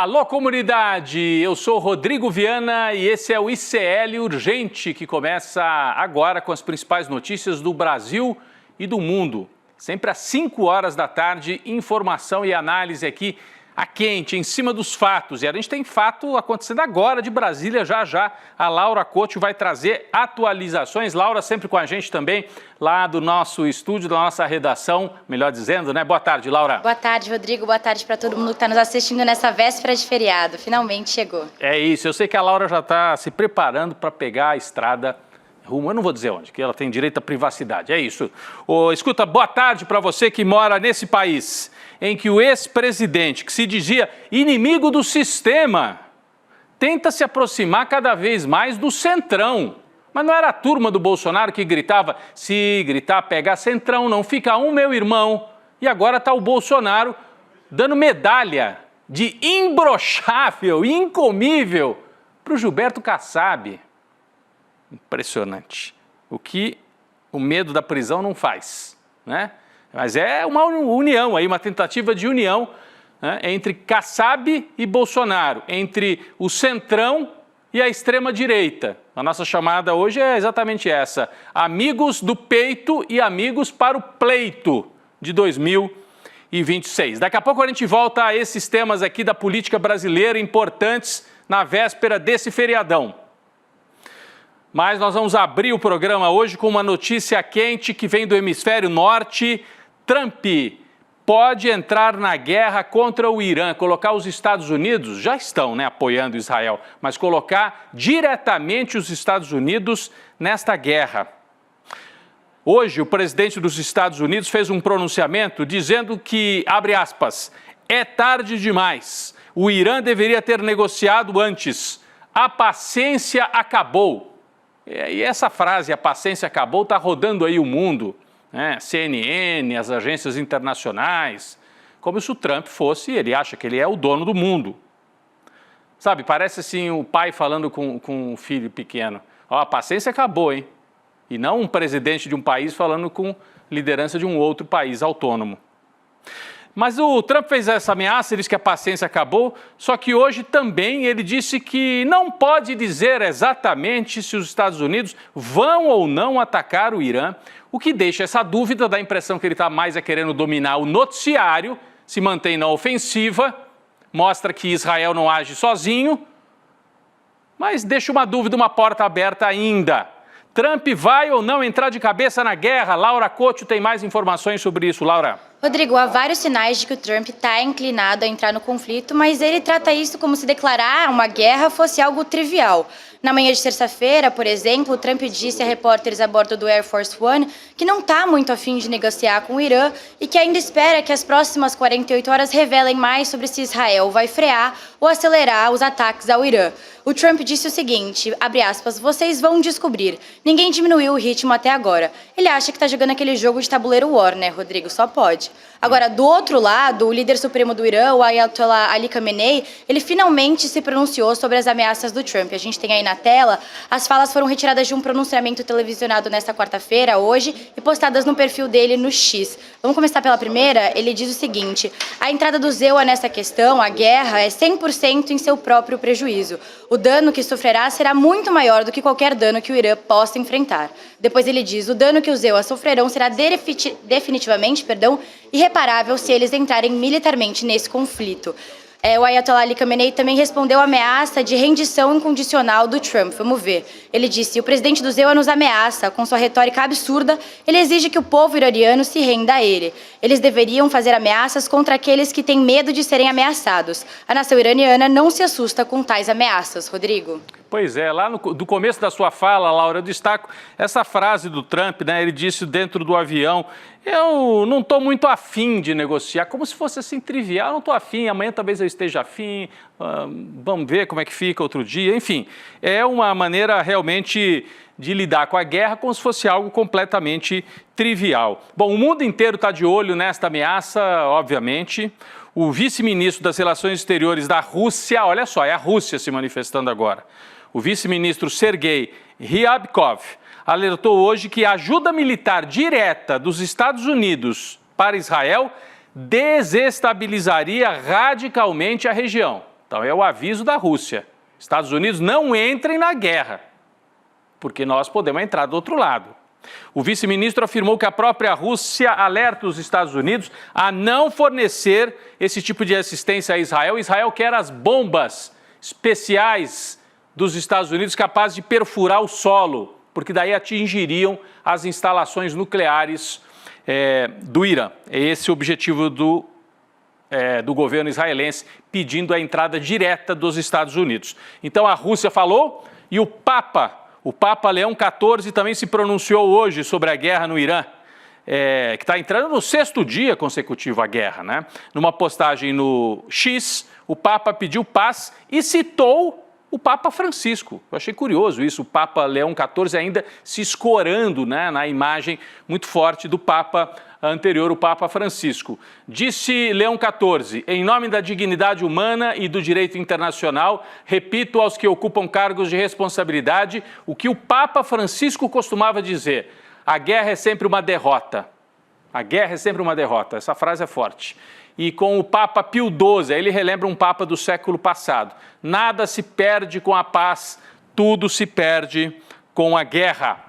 Alô, comunidade! Eu sou Rodrigo Viana e esse é o ICL Urgente, que começa agora com as principais notícias do Brasil e do mundo. Sempre às 5 horas da tarde, informação e análise aqui a quente, em cima dos fatos. E a gente tem fato acontecendo agora de Brasília, já. A Laura Couto vai trazer atualizações. Laura sempre com a gente também, lá do nosso estúdio, da nossa redação, melhor dizendo, né? Boa tarde, Laura. Boa tarde, Rodrigo. Boa tarde para todo mundo que está nos assistindo nessa véspera de feriado. Finalmente chegou. É isso. Eu sei que a Laura já está se preparando para pegar a estrada rumo, eu não vou dizer onde, que ela tem direito à privacidade. É isso. Escuta, boa tarde para você que mora nesse país em que o ex-presidente, que se dizia inimigo do sistema, tenta se aproximar cada vez mais do centrão. Mas não era a turma do Bolsonaro que gritava, se gritar, pega centrão, não fica um, meu irmão. E agora está o Bolsonaro dando medalha de imbrochável, incomível para o Gilberto Kassab. Impressionante. O que o medo da prisão não faz, né? Mas é uma união aí, uma tentativa de união, né, entre Kassab e Bolsonaro, entre o centrão e a extrema-direita. A nossa chamada hoje é exatamente essa: amigos do peito e amigos para o pleito de 2026. Daqui a pouco a gente volta a esses temas aqui da política brasileira importantes na véspera desse feriadão. Mas nós vamos abrir o programa hoje com uma notícia quente que vem do hemisfério norte. Trump pode entrar na guerra contra o Irã, colocar os Estados Unidos, já estão, né, apoiando Israel, mas colocar diretamente os Estados Unidos nesta guerra. Hoje, o presidente dos Estados Unidos fez um pronunciamento dizendo que, abre aspas, é tarde demais, o Irã deveria ter negociado antes, a paciência acabou. E essa frase, a paciência acabou, está rodando aí o mundo, né? CNN, as agências internacionais, como se o Trump fosse, ele acha que ele é o dono do mundo. Sabe, parece assim o pai falando com o filho pequeno, ó, a paciência acabou, hein? E não um presidente de um país falando com liderança de um outro país autônomo. Mas o Trump fez essa ameaça, ele disse que a paciência acabou, só que hoje também ele disse que não pode dizer exatamente se os Estados Unidos vão ou não atacar o Irã, o que deixa essa dúvida, dá a impressão que ele está mais querendo dominar o noticiário, se mantém na ofensiva, mostra que Israel não age sozinho, mas deixa uma dúvida, uma porta aberta ainda. Trump vai ou não entrar de cabeça na guerra? Laura Couto tem mais informações sobre isso. Laura. Rodrigo, há vários sinais de que o Trump está inclinado a entrar no conflito, mas ele trata isso como se declarar uma guerra fosse algo trivial. Na manhã de terça-feira, por exemplo, o Trump disse a repórteres a bordo do Air Force One que não está muito afim de negociar com o Irã e que ainda espera que as próximas 48 horas revelem mais sobre se Israel vai frear ou acelerar os ataques ao Irã. O Trump disse o seguinte, abre aspas, vocês vão descobrir, ninguém diminuiu o ritmo até agora. Ele acha que está jogando aquele jogo de tabuleiro war, né, Rodrigo? Só pode. Agora, do outro lado, o líder supremo do Irã, o Ayatollah Ali Khamenei, ele finalmente se pronunciou sobre as ameaças do Trump. A gente tem aí na tela, as falas foram retiradas de um pronunciamento televisionado nesta quarta-feira, hoje, e postadas no perfil dele no X. Vamos começar pela primeira? Ele diz o seguinte, a entrada do ZEUA nessa questão, a guerra, é 100% em seu próprio prejuízo. O dano que sofrerá será muito maior do que qualquer dano que o Irã possa enfrentar. Depois ele diz, o dano que os ZEUA sofrerão será definitivamente, irreparável se eles entrarem militarmente nesse conflito. O Ayatollah Ali Khamenei também respondeu à ameaça de rendição incondicional do Trump. Vamos ver. Ele disse, o presidente do ZEUA nos ameaça, com sua retórica absurda, ele exige que o povo iraniano se renda a ele. Eles deveriam fazer ameaças contra aqueles que têm medo de serem ameaçados. A nação iraniana não se assusta com tais ameaças. Rodrigo? Pois é, lá do começo da sua fala, Laura, eu destaco essa frase do Trump, né? Ele disse dentro do avião, eu não estou muito afim de negociar, como se fosse assim trivial, não estou afim, amanhã talvez eu esteja afim, vamos ver como é que fica outro dia, enfim, é uma maneira realmente de lidar com a guerra como se fosse algo completamente trivial. Bom, o mundo inteiro está de olho nesta ameaça, obviamente. O vice-ministro das Relações Exteriores da Rússia, olha só, é a Rússia se manifestando agora. O vice-ministro Sergei Ryabkov alertou hoje que a ajuda militar direta dos Estados Unidos para Israel desestabilizaria radicalmente a região. Então é o aviso da Rússia. Estados Unidos, não entrem na guerra, porque nós podemos entrar do outro lado. O vice-ministro afirmou que a própria Rússia alerta os Estados Unidos a não fornecer esse tipo de assistência a Israel. Israel quer as bombas especiais dos Estados Unidos capazes de perfurar o solo, porque daí atingiriam as instalações nucleares do Irã. É esse o objetivo do governo israelense, pedindo a entrada direta dos Estados Unidos. Então a Rússia falou e o Papa Leão XIV também se pronunciou hoje sobre a guerra no Irã, que está entrando no 6º dia consecutivo à guerra, né? Numa postagem no X, o Papa pediu paz e citou o Papa Francisco. Eu achei curioso isso, o Papa Leão XIV ainda se escorando, né, na imagem muito forte do Papa anterior, o Papa Francisco. Disse Leão XIV, em nome da dignidade humana e do direito internacional, repito aos que ocupam cargos de responsabilidade o que o Papa Francisco costumava dizer: a guerra é sempre uma derrota. A guerra é sempre uma derrota. Essa frase é forte. E com o Papa Pio XII, ele relembra um Papa do século passado. Nada se perde com a paz, tudo se perde com a guerra.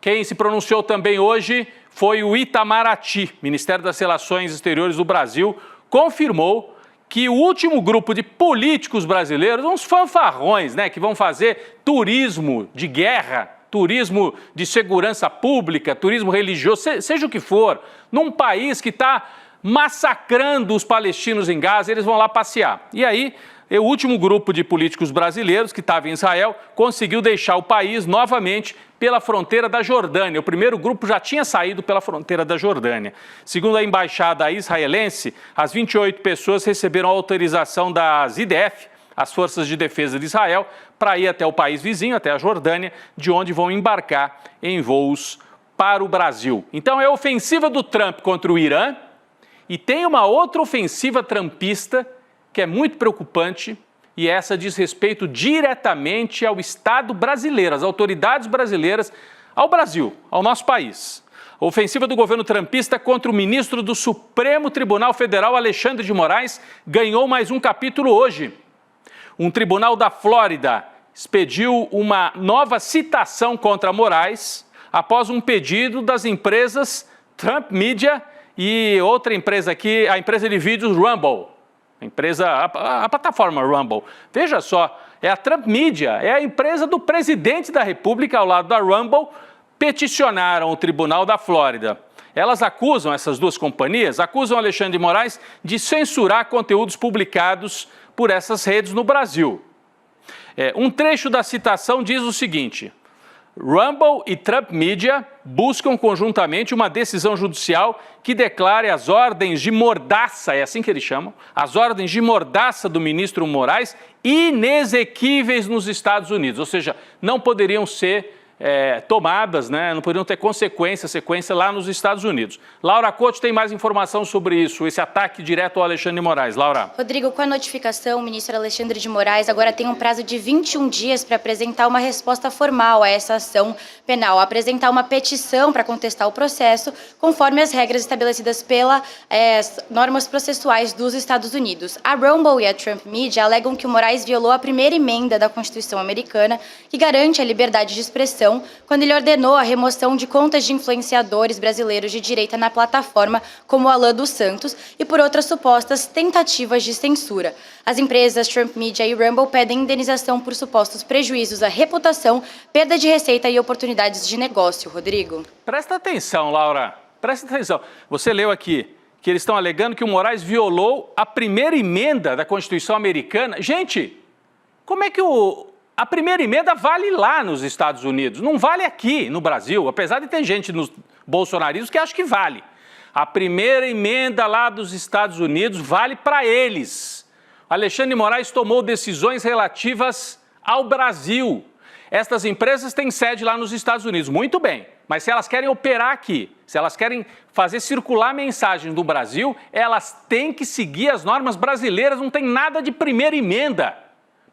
Quem se pronunciou também hoje foi o Itamaraty, Ministério das Relações Exteriores do Brasil, confirmou que o último grupo de políticos brasileiros, uns fanfarrões, né, que vão fazer turismo de guerra, turismo de segurança pública, turismo religioso, seja o que for, num país que está massacrando os palestinos em Gaza, eles vão lá passear. E aí, o último grupo de políticos brasileiros que estava em Israel conseguiu deixar o país novamente pela fronteira da Jordânia. O primeiro grupo já tinha saído pela fronteira da Jordânia. Segundo a embaixada israelense, as 28 pessoas receberam autorização das IDF, as Forças de Defesa de Israel, para ir até o país vizinho, até a Jordânia, de onde vão embarcar em voos para o Brasil. Então é a ofensiva do Trump contra o Irã. E tem uma outra ofensiva trumpista que é muito preocupante, e essa diz respeito diretamente ao Estado brasileiro, às autoridades brasileiras, ao Brasil, ao nosso país. A ofensiva do governo trumpista contra o ministro do Supremo Tribunal Federal, Alexandre de Moraes, ganhou mais um capítulo hoje. Um tribunal da Flórida expediu uma nova citação contra Moraes após um pedido das empresas Trump Media e outra empresa aqui, a empresa de vídeos Rumble, a plataforma Rumble. Veja só, é a Trump Media, é a empresa do presidente da República ao lado da Rumble, peticionaram o Tribunal da Flórida. Elas acusam, essas duas companhias, acusam Alexandre de Moraes de censurar conteúdos publicados por essas redes no Brasil. Um trecho da citação diz o seguinte: Rumble e Trump Media buscam conjuntamente uma decisão judicial que declare as ordens de mordaça, é assim que eles chamam, as ordens de mordaça do ministro Moraes inexequíveis nos Estados Unidos, ou seja, não poderiam ser tomadas, né? Não poderiam ter sequência lá nos Estados Unidos. Laura Couto tem mais informação sobre isso, esse ataque direto ao Alexandre de Moraes. Laura. Rodrigo, com a notificação, o ministro Alexandre de Moraes agora tem um prazo de 21 dias para apresentar uma resposta formal a essa ação penal, apresentar uma petição para contestar o processo, conforme as regras estabelecidas pelas normas processuais dos Estados Unidos. A Rumble e a Trump Media alegam que o Moraes violou a primeira emenda da Constituição americana, que garante a liberdade de expressão, quando ele ordenou a remoção de contas de influenciadores brasileiros de direita na plataforma, como Alan dos Santos, e por outras supostas tentativas de censura. As empresas Trump Media e Rumble pedem indenização por supostos prejuízos à reputação, perda de receita e oportunidades de negócio. Rodrigo. Presta atenção, Laura. Presta atenção. Você leu aqui que eles estão alegando que o Moraes violou a primeira emenda da Constituição americana. Gente, como é que a primeira emenda vale lá nos Estados Unidos, não vale aqui no Brasil, apesar de ter gente nos bolsonaristas que acha que vale. A primeira emenda lá dos Estados Unidos vale para eles. Alexandre de Moraes tomou decisões relativas ao Brasil. Estas empresas têm sede lá nos Estados Unidos, muito bem, mas se elas querem operar aqui, se elas querem fazer circular mensagem do Brasil, elas têm que seguir as normas brasileiras, não tem nada de primeira emenda.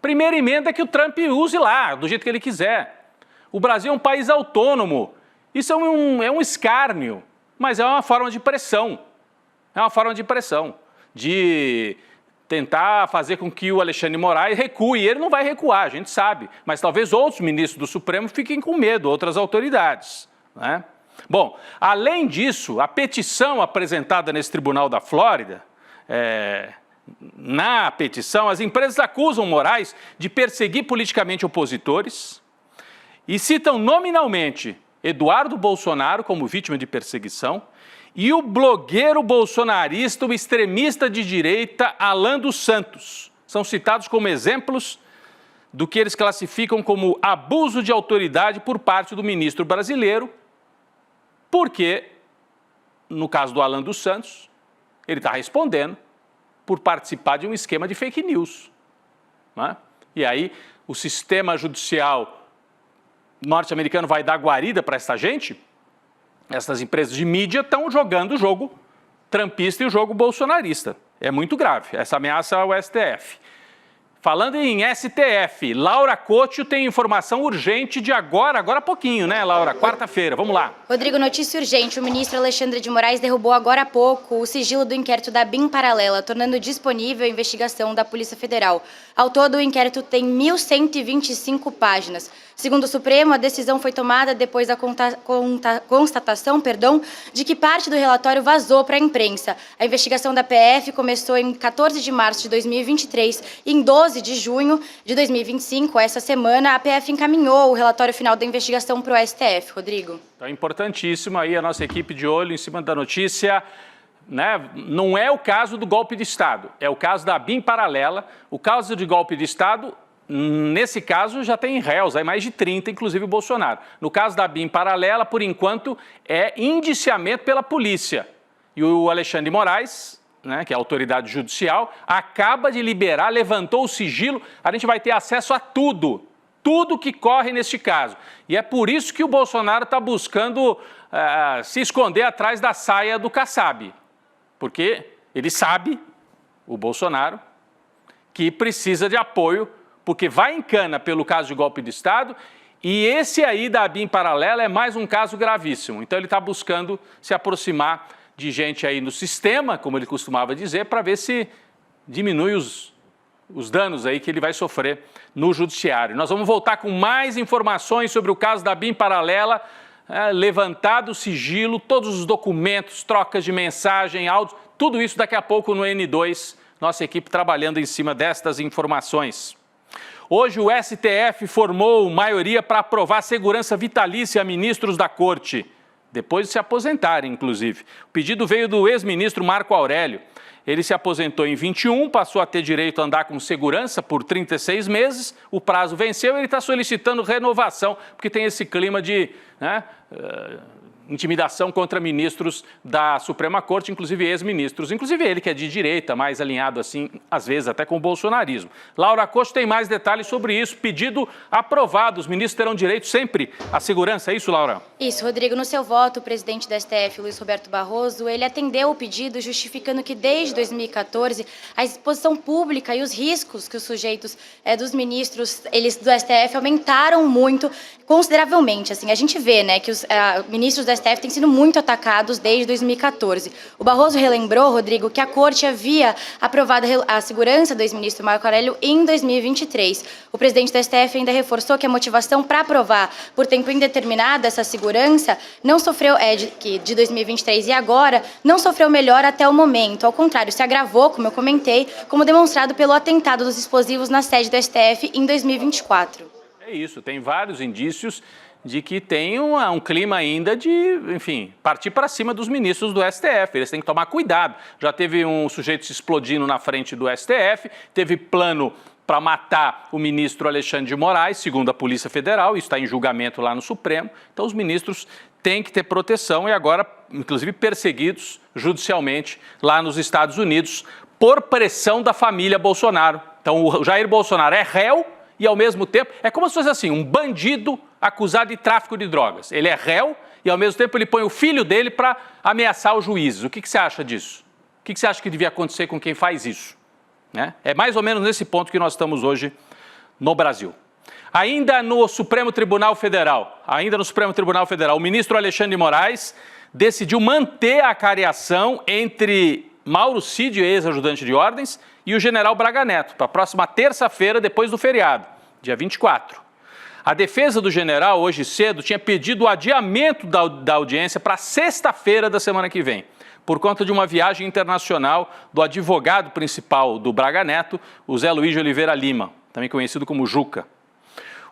Primeira emenda é que o Trump use lá, do jeito que ele quiser. O Brasil é um país autônomo. Isso é um escárnio, mas é uma forma de pressão. É uma forma de pressão, de tentar fazer com que o Alexandre de Moraes recue. Ele não vai recuar, a gente sabe, mas talvez outros ministros do Supremo fiquem com medo, outras autoridades, né? Bom, além disso, a petição apresentada nesse tribunal da Flórida, na petição, as empresas acusam Moraes de perseguir politicamente opositores e citam nominalmente Eduardo Bolsonaro como vítima de perseguição e o blogueiro bolsonarista, o extremista de direita Alan dos Santos. São citados como exemplos do que eles classificam como abuso de autoridade por parte do ministro brasileiro, porque, no caso do Alan dos Santos, ele está respondendo por participar de um esquema de fake news, né? E aí o sistema judicial norte-americano vai dar guarida para essa gente? Essas empresas de mídia estão jogando o jogo trumpista e o jogo bolsonarista. É muito grave essa ameaça ao STF. Falando em STF, Laura Couto tem informação urgente de agora há pouquinho, né, Laura? Quarta-feira, vamos lá. Rodrigo, notícia urgente. O ministro Alexandre de Moraes derrubou agora há pouco o sigilo do inquérito da BIM Paralela, tornando disponível a investigação da Polícia Federal. Ao todo, o inquérito tem 1.125 páginas. Segundo o Supremo, a decisão foi tomada depois da constatação de que parte do relatório vazou para a imprensa. A investigação da PF começou em 14 de março de 2023 e em 12 de junho de 2025, essa semana, a PF encaminhou o relatório final da investigação para o STF. Rodrigo. Então é importantíssimo aí a nossa equipe de olho em cima da notícia, né? Não é o caso do golpe de Estado, é o caso da BIM Paralela. O caso de golpe de Estado, nesse caso, já tem réus, aí mais de 30, inclusive o Bolsonaro. No caso da BIM Paralela, por enquanto, é indiciamento pela polícia. E o Alexandre de Moraes, né, que é a autoridade judicial, acaba de liberar, levantou o sigilo, a gente vai ter acesso a tudo que corre neste caso. E é por isso que o Bolsonaro está buscando se esconder atrás da saia do Kassab. Porque ele sabe, o Bolsonaro, que precisa de apoio, porque vai em cana pelo caso de golpe de Estado, e esse aí da BIM Paralela é mais um caso gravíssimo. Então ele está buscando se aproximar de gente aí no sistema, como ele costumava dizer, para ver se diminui os danos aí que ele vai sofrer no judiciário. Nós vamos voltar com mais informações sobre o caso da BIM Paralela, levantado o sigilo, todos os documentos, trocas de mensagem, áudios, tudo isso daqui a pouco no N2, nossa equipe trabalhando em cima destas informações. Hoje o STF formou maioria para aprovar segurança vitalícia a ministros da Corte, depois de se aposentarem, inclusive. O pedido veio do ex-ministro Marco Aurélio. Ele se aposentou em 21, passou a ter direito a andar com segurança por 36 meses, o prazo venceu e ele está solicitando renovação, porque tem esse clima de intimidação contra ministros da Suprema Corte, inclusive ex-ministros, inclusive ele que é de direita, mais alinhado assim, às vezes até com o bolsonarismo. Laura Couto tem mais detalhes sobre isso, pedido aprovado, os ministros terão direito sempre à segurança, é isso, Laura? Isso, Rodrigo, no seu voto, o presidente da STF, Luiz Roberto Barroso, ele atendeu o pedido justificando que desde 2014 a exposição pública e os riscos que os sujeitos dos ministros, eles do STF aumentaram muito, consideravelmente. Assim, a gente vê, né, que os ministros do STF têm sido muito atacados desde 2014. O Barroso relembrou, Rodrigo, que a Corte havia aprovado a segurança do ex-ministro Marco Aurélio em 2023. O presidente do STF ainda reforçou que a motivação para aprovar por tempo indeterminado essa segurança não sofreu, de 2023 e agora, não sofreu melhor até o momento. Ao contrário, se agravou, como eu comentei, como demonstrado pelo atentado dos explosivos na sede do STF em 2024. É isso, tem vários indícios de que tem um clima ainda de, enfim, partir para cima dos ministros do STF. Eles têm que tomar cuidado. Já teve um sujeito se explodindo na frente do STF, teve plano para matar o ministro Alexandre de Moraes, segundo a Polícia Federal, isso está em julgamento lá no Supremo. Então os ministros têm que ter proteção e agora, inclusive, perseguidos judicialmente lá nos Estados Unidos por pressão da família Bolsonaro. Então o Jair Bolsonaro é réu e, ao mesmo tempo, é como se fosse assim, um bandido acusado de tráfico de drogas. Ele é réu e, ao mesmo tempo, ele põe o filho dele para ameaçar os juízes. O que você acha disso? O que você acha que devia acontecer com quem faz isso? Né? É mais ou menos nesse ponto que nós estamos hoje no Brasil. Ainda no Supremo Tribunal Federal, o ministro Alexandre de Moraes decidiu manter a cariação entre Mauro Cid, ex-ajudante de ordens, e o general Braga Neto, para a próxima terça-feira, depois do feriado, dia 24. A defesa do general, hoje cedo, tinha pedido o adiamento da audiência para sexta-feira da semana que vem, por conta de uma viagem internacional do advogado principal do Braga Neto, o Zé Luiz de Oliveira Lima, também conhecido como Juca.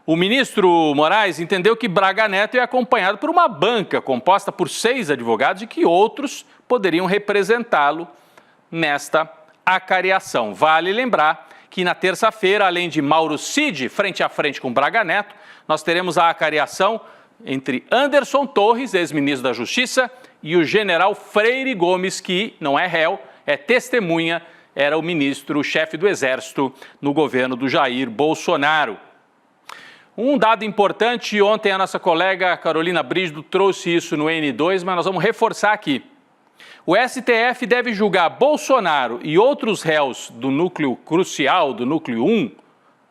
O ministro Moraes entendeu que Braga Neto é acompanhado por uma banca composta por 6 advogados e que outros poderiam representá-lo nesta acariação. Vale lembrar que na terça-feira, além de Mauro Cid frente a frente com Braga Neto, nós teremos a acariação entre Anderson Torres, ex-ministro da Justiça, e o general Freire Gomes, que não é réu, é testemunha, era o ministro, o chefe do Exército no governo do Jair Bolsonaro. Um dado importante, ontem a nossa colega Carolina Brígido trouxe isso no N2, mas nós vamos reforçar aqui. O STF deve julgar Bolsonaro e outros réus do núcleo crucial, do núcleo 1,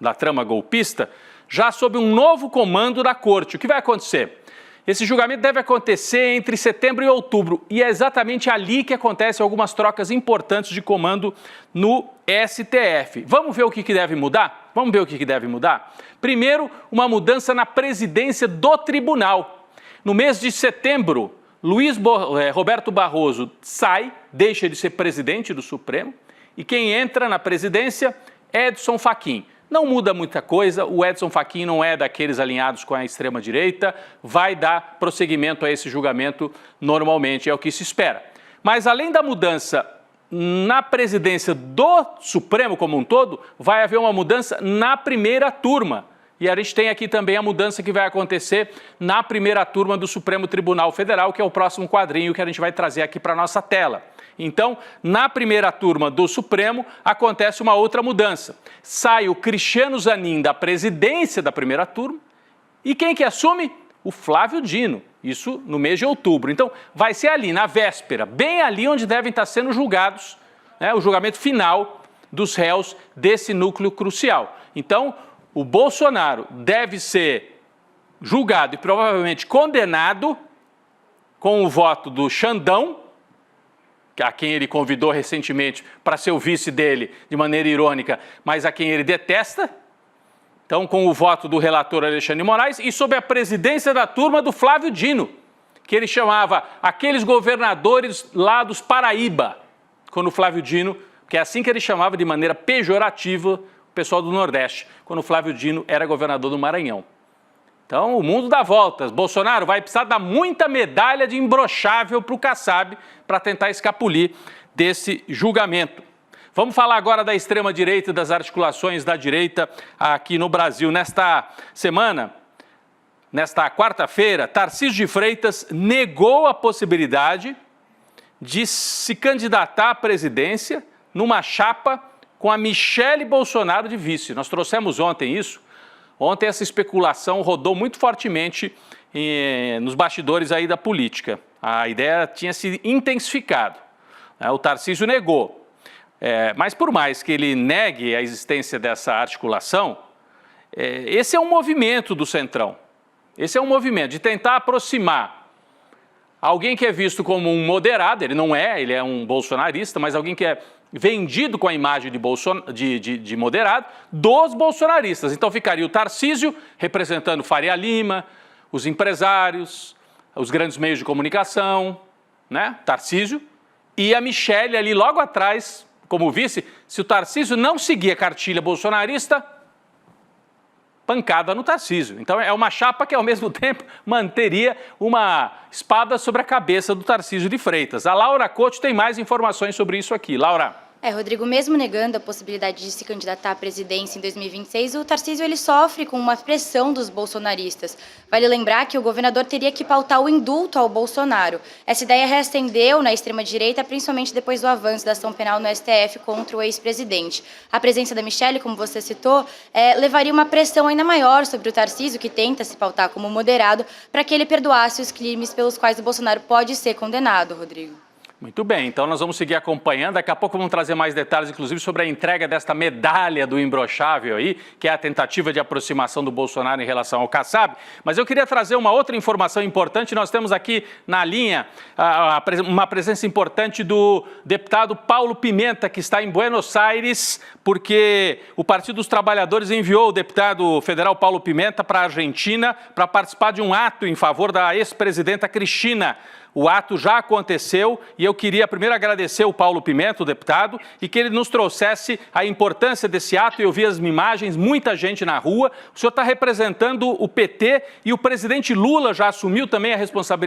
da trama golpista, já sob um novo comando da Corte. O que vai acontecer? Esse julgamento deve acontecer entre setembro e outubro, e é exatamente ali que acontecem algumas trocas importantes de comando no STF. Vamos ver o que deve mudar? Vamos ver o que deve mudar? Primeiro, uma mudança na presidência do tribunal. No mês de setembro, Roberto Barroso sai, deixa de ser presidente do Supremo, e quem entra na presidência é Edson Fachin. Não muda muita coisa, o Edson Fachin não é daqueles alinhados com a extrema-direita, vai dar prosseguimento a esse julgamento normalmente, é o que se espera. Mas além da mudança na presidência do Supremo como um todo, vai haver uma mudança na primeira turma. E a gente tem aqui também a mudança que vai acontecer na primeira turma do Supremo Tribunal Federal, que é o próximo quadrinho que a gente vai trazer aqui para a nossa tela. Então, na primeira turma do Supremo, acontece uma outra mudança. Sai o Cristiano Zanin da presidência da primeira turma e quem que assume? O Flávio Dino, isso no mês de outubro. Então, vai ser ali, na véspera, bem ali onde devem estar sendo julgados, o julgamento final dos réus desse núcleo crucial. Então, o Bolsonaro deve ser julgado e provavelmente condenado com o voto do Xandão, a quem ele convidou recentemente para ser o vice dele, de maneira irônica, mas a quem ele detesta. Então, com o voto do relator Alexandre de Moraes e sob a presidência da turma do Flávio Dino, que ele chamava aqueles governadores lá dos Paraíba, quando o Flávio Dino, que é assim que ele chamava de maneira pejorativa o pessoal do Nordeste, quando o Flávio Dino era governador do Maranhão. Então, o mundo dá voltas. Bolsonaro vai precisar dar muita medalha de imbrochável para o Kassab para tentar escapulir desse julgamento. Vamos falar agora da extrema-direita e das articulações da direita aqui no Brasil. Nesta semana, nesta quarta-feira, Tarcísio de Freitas negou a possibilidade de se candidatar à presidência numa chapa com a Michele Bolsonaro de vice. Nós trouxemos ontem isso. Ontem essa especulação rodou muito fortemente nos bastidores aí da política. A ideia tinha se intensificado. O Tarcísio negou. Mas por mais que ele negue a existência dessa articulação, esse é um movimento do Centrão. Esse é um movimento de tentar aproximar alguém que é visto como um moderado, ele não é, ele é um bolsonarista, mas alguém que é vendido com a imagem de moderado, dos bolsonaristas. Então ficaria o Tarcísio representando Faria Lima, os empresários, os grandes meios de comunicação, Tarcísio, e a Michele ali logo atrás, como vice. Se o Tarcísio não seguir a cartilha bolsonarista, pancada no Tarcísio. Então é uma chapa que ao mesmo tempo manteria uma espada sobre a cabeça do Tarcísio de Freitas. A Laura Couto tem mais informações sobre isso aqui. Laura. Rodrigo, mesmo negando a possibilidade de se candidatar à presidência em 2026, o Tarcísio ele sofre com uma pressão dos bolsonaristas. Vale lembrar que o governador teria que pautar o indulto ao Bolsonaro. Essa ideia reacendeu na extrema-direita, principalmente depois do avanço da ação penal no STF contra o ex-presidente. A presença da Michele, como você citou, levaria uma pressão ainda maior sobre o Tarcísio, que tenta se pautar como moderado, para que ele perdoasse os crimes pelos quais o Bolsonaro pode ser condenado, Rodrigo. Muito bem, então nós vamos seguir acompanhando. Daqui a pouco vamos trazer mais detalhes, inclusive, sobre a entrega desta medalha do imbrochável aí, que é a tentativa de aproximação do Bolsonaro em relação ao Kassab. Mas eu queria trazer uma outra informação importante. Nós temos aqui na linha uma presença importante do deputado Paulo Pimenta, que está em Buenos Aires, porque o Partido dos Trabalhadores enviou o deputado federal Paulo Pimenta para a Argentina para participar de um ato em favor da ex-presidenta Cristina. O ato já aconteceu e eu queria primeiro agradecer o Paulo Pimenta, o deputado, e que ele nos trouxesse a importância desse ato. Eu vi as imagens, muita gente na rua. O senhor está representando o PT e o presidente Lula já assumiu também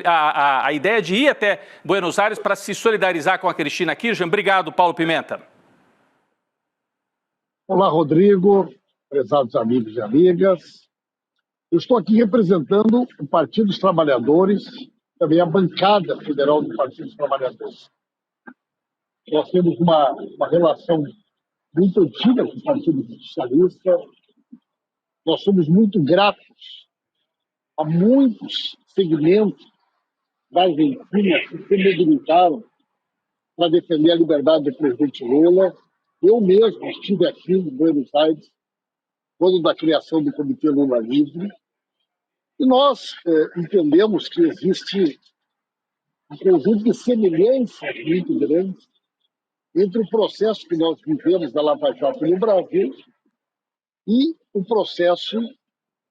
a ideia de ir até Buenos Aires para se solidarizar com a Cristina Kirchner. Obrigado, Paulo Pimenta. Olá, Rodrigo, prezados amigos e amigas. Eu estou aqui representando o Partido dos Trabalhadores, também a bancada federal do Partido dos Trabalhadores. Nós temos uma relação muito antiga com o Partido Socialista. Nós somos muito gratos a muitos segmentos da Argentina que se mobilizaram para defender a liberdade do presidente Lula. Eu mesmo estive aqui em Buenos Aires quando da criação do Comitê Lula Livre. E nós entendemos que existe um conjunto de semelhanças muito grandes entre o processo que nós vivemos da Lava Jato no Brasil e o processo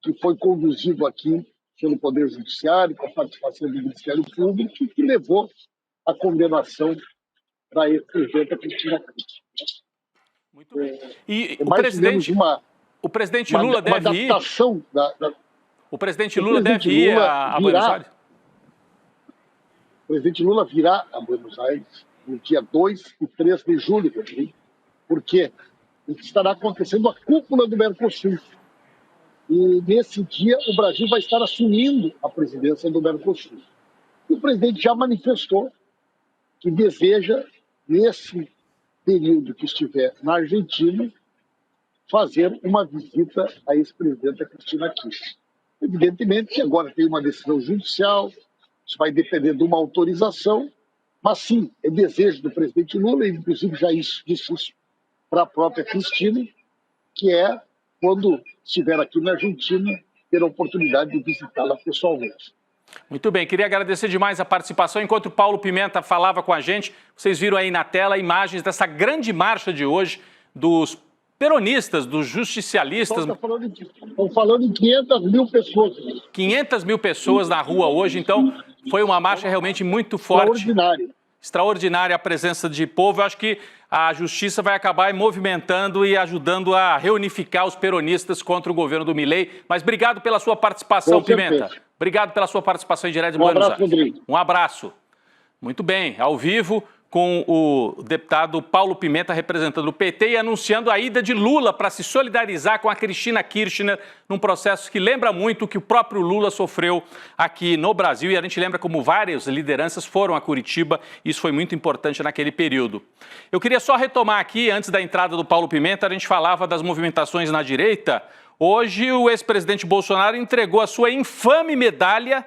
que foi conduzido aqui pelo Poder Judiciário, com a participação do Ministério Público, que levou à condenação da ex-presidenta Cristina Kirchner. Muito bem. E o presidente Lula deve ir? O presidente Lula deve ir a Buenos Aires? O presidente Lula virá a Buenos Aires no dia 2 e 3 de julho, porque estará acontecendo a cúpula do Mercosul. E nesse dia o Brasil vai estar assumindo a presidência do Mercosul. E o presidente já manifestou que deseja, nesse período que estiver na Argentina, fazer uma visita à ex-presidenta Cristina Kirchner. Evidentemente que agora tem uma decisão judicial, isso vai depender de uma autorização, mas sim, é desejo do presidente Lula, e inclusive já disse isso para a própria Cristina, que é, quando estiver aqui na Argentina, ter a oportunidade de visitá-la pessoalmente. Muito bem, queria agradecer demais a participação. Enquanto o Paulo Pimenta falava com a gente, vocês viram aí na tela imagens dessa grande marcha de hoje dos peronistas, dos justicialistas. Estão falando em 500 mil pessoas. 500 mil pessoas na rua hoje, então foi uma marcha realmente muito forte. Extraordinária a presença de povo. Eu acho que a justiça vai acabar movimentando e ajudando a reunificar os peronistas contra o governo do Milei. Mas obrigado pela sua participação, Pimenta. Obrigado pela sua participação em direto de Buenos Aires. Rodrigo. Um abraço. Muito bem, ao vivo com o deputado Paulo Pimenta representando o PT e anunciando a ida de Lula para se solidarizar com a Cristina Kirchner num processo que lembra muito o que o próprio Lula sofreu aqui no Brasil, e a gente lembra como várias lideranças foram a Curitiba, isso foi muito importante naquele período. Eu queria só retomar aqui, antes da entrada do Paulo Pimenta, a gente falava das movimentações na direita. Hoje o ex-presidente Bolsonaro entregou a sua infame medalha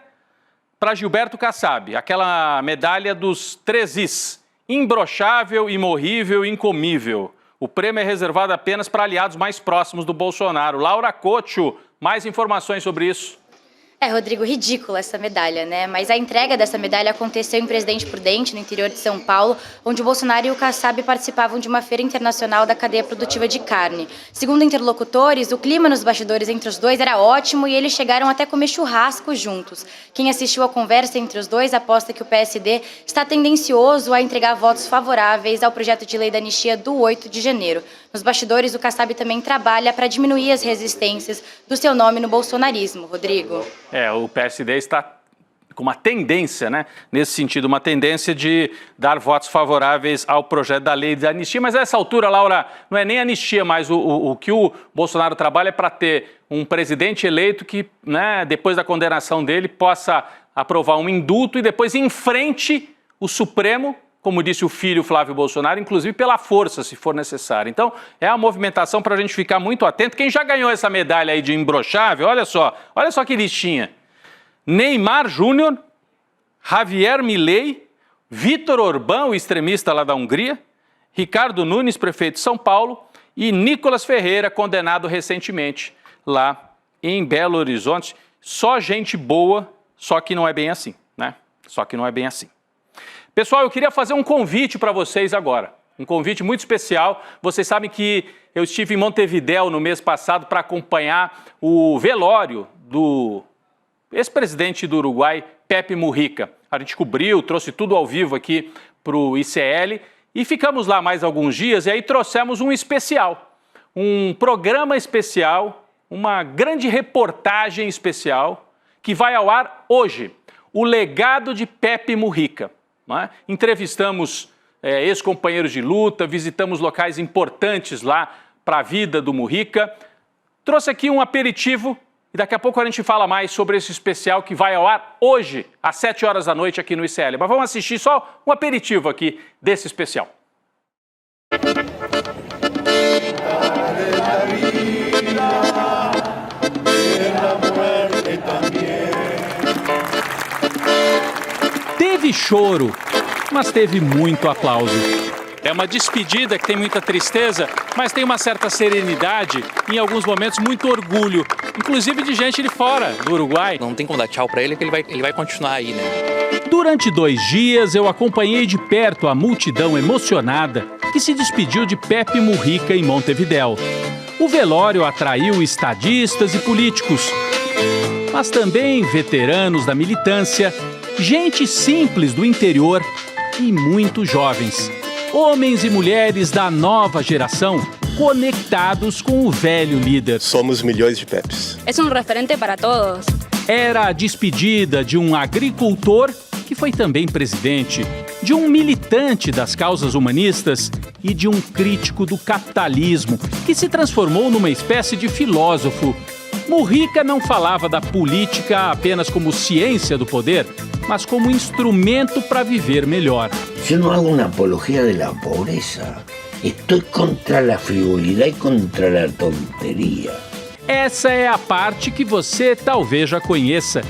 para Gilberto Kassab, aquela medalha dos 3 Is. Imbrochável, imorrível, incomível. O prêmio é reservado apenas para aliados mais próximos do Bolsonaro. Laura Cotcho, mais informações sobre isso. Rodrigo, ridícula essa medalha, né? Mas a entrega dessa medalha aconteceu em Presidente Prudente, no interior de São Paulo, onde o Bolsonaro e o Kassab participavam de uma feira internacional da cadeia produtiva de carne. Segundo interlocutores, o clima nos bastidores entre os dois era ótimo e eles chegaram até comer churrasco juntos. Quem assistiu à conversa entre os dois aposta que o PSD está tendencioso a entregar votos favoráveis ao projeto de lei da anistia do 8 de janeiro. Nos bastidores, o Kassab também trabalha para diminuir as resistências do seu nome no bolsonarismo. Rodrigo. O PSD está com uma tendência, né, nesse sentido, uma tendência de dar votos favoráveis ao projeto da lei da anistia, mas a essa altura, Laura, não é nem anistia, mas o que o Bolsonaro trabalha é para ter um presidente eleito que, né, depois da condenação dele, possa aprovar um indulto e depois enfrente o Supremo, como disse o filho Flávio Bolsonaro, inclusive pela força, se for necessário. Então, é uma movimentação para a gente ficar muito atento. Quem já ganhou essa medalha aí de imbrochável, olha só que listinha. Neymar Júnior, Javier Milei, Vítor Orbán, o extremista lá da Hungria, Ricardo Nunes, prefeito de São Paulo, e Nicolas Ferreira, condenado recentemente lá em Belo Horizonte. Só gente boa, só que não é bem assim, né? Só que não é bem assim. Pessoal, eu queria fazer um convite para vocês agora. Um convite muito especial. Vocês sabem que eu estive em Montevidéu no mês passado para acompanhar o velório do ex-presidente do Uruguai, Pepe Mujica. A gente cobriu, trouxe tudo ao vivo aqui para o ICL e ficamos lá mais alguns dias e aí trouxemos um especial, um programa especial, uma grande reportagem especial que vai ao ar hoje, o legado de Pepe Mujica. Não é? Entrevistamos ex-companheiros de luta, visitamos locais importantes lá para a vida do Mujica. Trouxe aqui um aperitivo e daqui a pouco a gente fala mais sobre esse especial que vai ao ar hoje, às 7 horas da noite aqui no ICL. Mas vamos assistir só um aperitivo aqui desse especial. Teve choro, mas teve muito aplauso. É uma despedida que tem muita tristeza, mas tem uma certa serenidade e, em alguns momentos, muito orgulho, inclusive de gente de fora do Uruguai. Não tem como dar tchau pra ele, que ele vai continuar aí, né? Durante 2 dias, eu acompanhei de perto a multidão emocionada que se despediu de Pepe Mujica em Montevidéu. O velório atraiu estadistas e políticos, mas também veteranos da militância, gente simples do interior e muito jovens. Homens e mulheres da nova geração conectados com o velho líder. Somos milhões de Pepes. É um referente para todos. Era a despedida de um agricultor que foi também presidente, de um militante das causas humanistas e de um crítico do capitalismo que se transformou numa espécie de filósofo. Mujica não falava da política apenas como ciência do poder, mas como instrumento para viver melhor. Eu não hago uma apologia da pobreza. Estou contra a frivolidade e contra a tonteria. Essa é a parte que você talvez já conheça,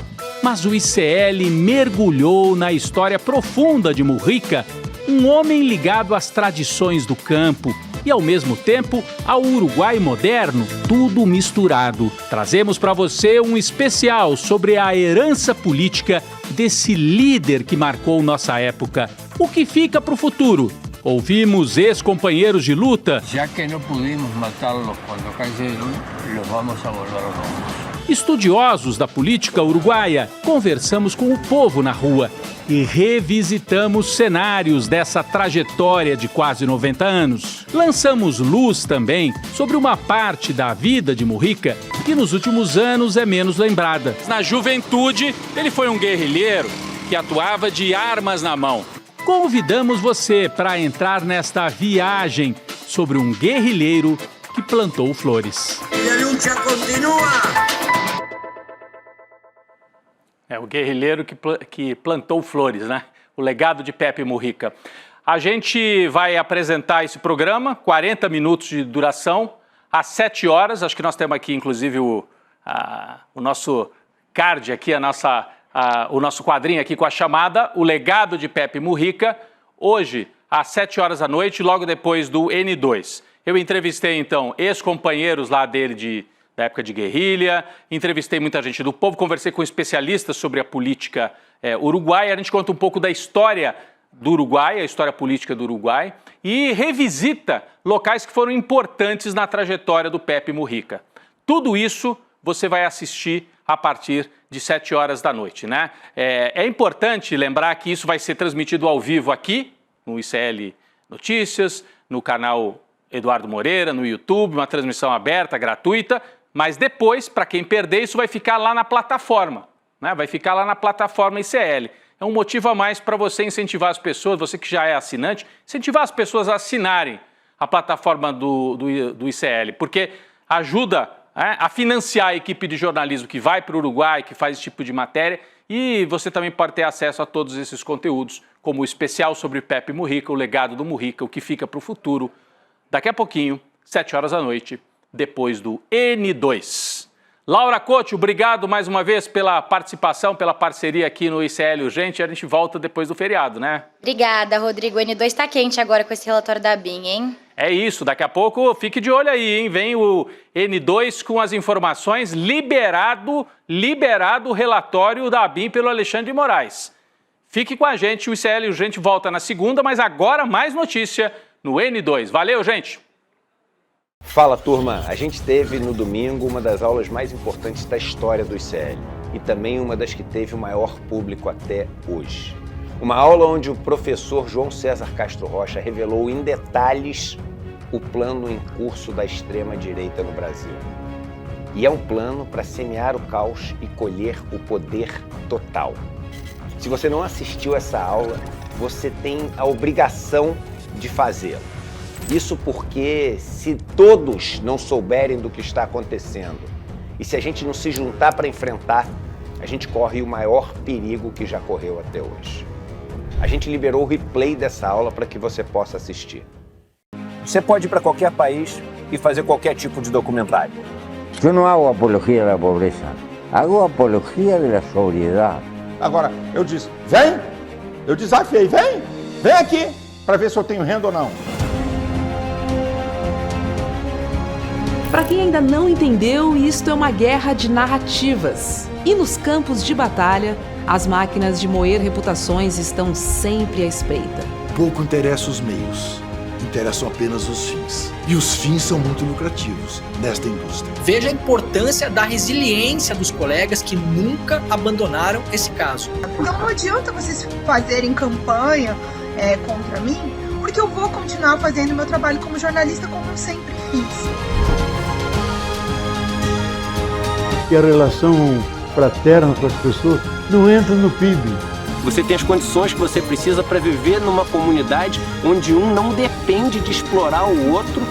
mas o ICL mergulhou na história profunda de Mujica, um homem ligado às tradições do campo e, ao mesmo tempo, ao Uruguai moderno, tudo misturado. Trazemos para você um especial sobre a herança política desse líder que marcou nossa época. O que fica para o futuro? Ouvimos ex-companheiros de luta. Já que não pudimos matá-los quando cayeron, los vamos a volver locos. Estudiosos da política uruguaia, conversamos com o povo na rua e revisitamos cenários dessa trajetória de quase 90 anos. Lançamos luz também sobre uma parte da vida de Mujica que nos últimos anos é menos lembrada. Na juventude, ele foi um guerrilheiro que atuava de armas na mão. Convidamos você para entrar nesta viagem sobre um guerrilheiro que plantou flores. E a luta continua! É o guerrilheiro que plantou flores, né? O legado de Pepe Mujica. A gente vai apresentar esse programa, 40 minutos de duração, às 7 horas. Acho que nós temos aqui, inclusive, o nosso card aqui, o nosso quadrinho aqui com a chamada, o legado de Pepe Mujica, hoje, às 7 horas da noite, logo depois do N2. Eu entrevistei, então, ex-companheiros lá dele da época de guerrilha, entrevistei muita gente do povo, conversei com especialistas sobre a política uruguaia, a gente conta um pouco da história do Uruguai, a história política do Uruguai, e revisita locais que foram importantes na trajetória do Pepe Mujica. Tudo isso você vai assistir a partir de 7 horas da noite, né? É importante lembrar que isso vai ser transmitido ao vivo aqui, no ICL Notícias, no canal Eduardo Moreira, no YouTube, uma transmissão aberta, gratuita, mas depois, para quem perder, isso vai ficar lá na plataforma, né? Vai ficar lá na plataforma ICL. É um motivo a mais para você incentivar as pessoas, você que já é assinante, incentivar as pessoas a assinarem a plataforma do ICL, porque ajuda a financiar a equipe de jornalismo que vai para o Uruguai, que faz esse tipo de matéria, e você também pode ter acesso a todos esses conteúdos, como o especial sobre Pepe Mujica, o legado do Mujica, o que fica para o futuro, daqui a pouquinho, 7 horas da noite, depois do N2. Laura Couto, obrigado mais uma vez pela participação, pela parceria aqui no ICL Urgente. A gente volta depois do feriado, né? Obrigada, Rodrigo. O N2 está quente agora com esse relatório da ABIN, hein? É isso, daqui a pouco fique de olho aí, hein? Vem o N2 com as informações, liberado o relatório da ABIN pelo Alexandre de Moraes. Fique com a gente, o ICL Urgente volta na segunda, mas agora mais notícia no N2. Valeu, gente! Fala, turma! A gente teve no domingo uma das aulas mais importantes da história do ICL e também uma das que teve o maior público até hoje. Uma aula onde o professor João César Castro Rocha revelou em detalhes o plano em curso da extrema-direita no Brasil. E é um plano para semear o caos e colher o poder total. Se você não assistiu essa aula, você tem a obrigação de fazê-la. Isso porque se todos não souberem do que está acontecendo e se a gente não se juntar para enfrentar, a gente corre o maior perigo que já correu até hoje. A gente liberou o replay dessa aula para que você possa assistir. Você pode ir para qualquer país e fazer qualquer tipo de documentário. Yo no hago apología de la pobreza, hago apología de la sobriedad. Agora, eu disse, vem, eu desafiei, vem aqui, para ver se eu tenho renda ou não. Para quem ainda não entendeu, isto é uma guerra de narrativas. E nos campos de batalha, as máquinas de moer reputações estão sempre à espreita. Pouco interessa os meios, interessam apenas os fins. E os fins são muito lucrativos nesta indústria. Veja a importância da resiliência dos colegas que nunca abandonaram esse caso. Então não adianta vocês fazerem campanha contra mim, porque eu vou continuar fazendo meu trabalho como jornalista como eu sempre fiz. E a relação fraterna com as pessoas não entra no PIB. Você tem as condições que você precisa para viver numa comunidade onde um não depende de explorar o outro.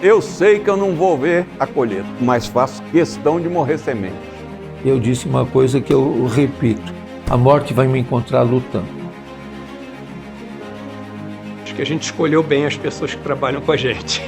Eu sei que eu não vou ver a colheita, mas faço questão de morrer semente. Eu disse uma coisa que eu repito: a morte vai me encontrar lutando. Acho que a gente escolheu bem as pessoas que trabalham com a gente.